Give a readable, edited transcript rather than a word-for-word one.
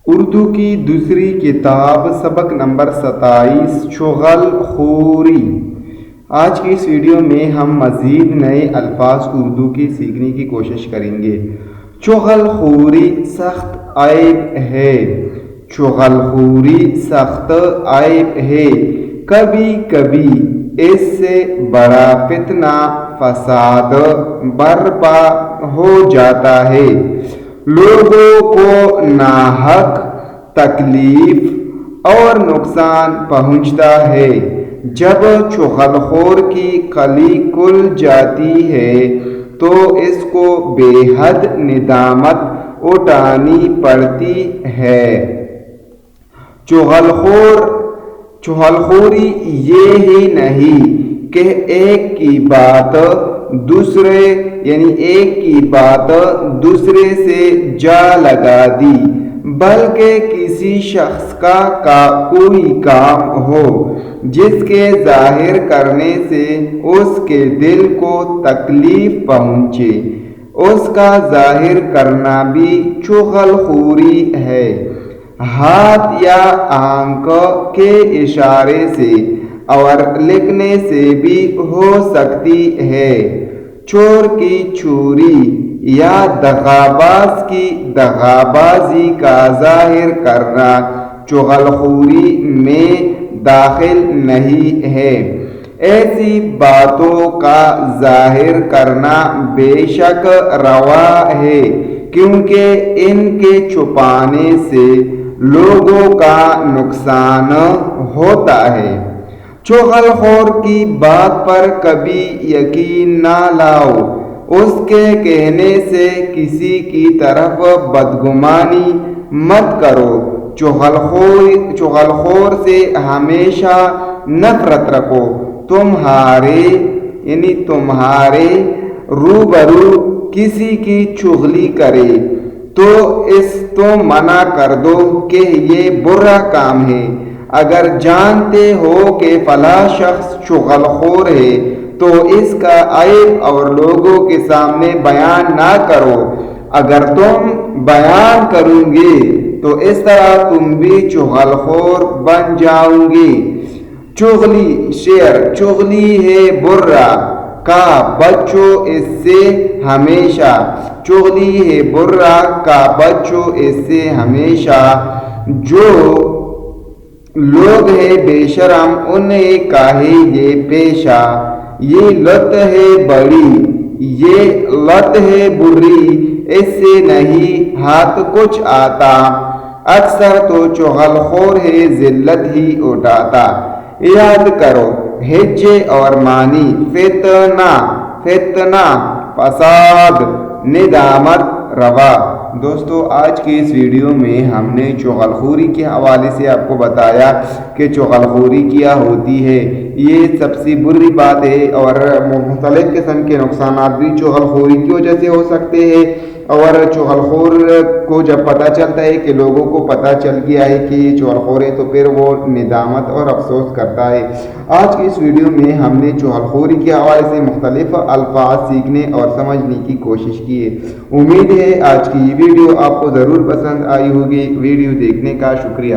اردو کی دوسری کتاب سبق نمبر 27 چغل خوری۔ آج کی اس ویڈیو میں ہم مزید نئے الفاظ اردو کی سیکھنے کی کوشش کریں گے۔ چغل خوری سخت عیب ہے، چغل خوری سخت عیب ہے، کبھی کبھی اس سے بڑا فتنہ فساد برپا ہو جاتا ہے، لوگوں کو ناحق تکلیف اور نقصان پہنچتا ہے۔ جب چغل خور کی کلی کھل جاتی ہے تو اس کو بے حد ندامت اٹھانی پڑتی ہے۔ چغل خوری یہ ہی نہیں کہ ایک کی بات دوسرے سے جا لگا دی، بلکہ کسی شخص کا کوئی کام ہو جس کے ظاہر کرنے سے اس کے دل کو تکلیف پہنچے، اس کا ظاہر کرنا بھی چغل خوری ہے۔ ہاتھ یا آنکھ کے اشارے سے اور لکھنے سے بھی ہو سکتی ہے۔ چور کی چوری یا دغاباز کی دغابازی کا ظاہر کرنا چغل خوری میں داخل نہیں ہے۔ ایسی باتوں کا ظاہر کرنا بے شک روا ہے، کیونکہ ان کے چھپانے سے لوگوں کا نقصان ہوتا ہے۔ چغل خور کی بات پر کبھی یقین نہ لاؤ، اس کے کہنے سے کسی کی طرف بدگمانی مت کرو۔ چغل خور سے ہمیشہ نفرت رکھو۔ تمہارے روبرو کسی کی چغلی کرے تو منع کر دو کہ یہ برا کام ہے۔ اگر جانتے ہو کہ فلاں شخص چغل خور ہے تو اس کا عیب اور لوگوں کے سامنے بیان نہ کرو۔ اگر تم بیان کرو گے تو اس طرح تم بھی چغل خور بن جاؤ گے۔ چغلی شعر: چغلی ہے برا کا بچو اس سے ہمیشہ، چغلی ہے برا کا بچو اس سے ہمیشہ، جو لوگ ہے بے شرم انہیں کاہے یہ پیشہ، یہ لت ہے بڑی یہ لت ہے بری، اس سے نہیں ہاتھ کچھ آتا، اکثر تو چغل خور ہے ذلت ہی اٹھاتا۔ یاد کرو ہجے اور معنی: فتنہ فساد، ندامت روا۔ دوستو، آج کے اس ویڈیو میں ہم نے چغل خوری کے حوالے سے آپ کو بتایا کہ چغل خوری کیا ہوتی ہے۔ یہ سب سے بری بات ہے اور مختلف قسم کے نقصانات بھی چغل خوری کی وجہ سے ہو سکتے ہیں۔ اور چغل خور کو جب پتہ چلتا ہے کہ لوگوں کو پتہ چل گیا ہے کہ یہ چغل خور ہے تو پھر وہ ندامت اور افسوس کرتا ہے۔ آج کی اس ویڈیو میں ہم نے چغل خوری کے حوالے سے مختلف الفاظ سیکھنے اور سمجھنے کی کوشش کی ہے۔ امید ہے آج کی یہ ویڈیو آپ کو ضرور پسند آئی ہوگی۔ ویڈیو دیکھنے کا شکریہ۔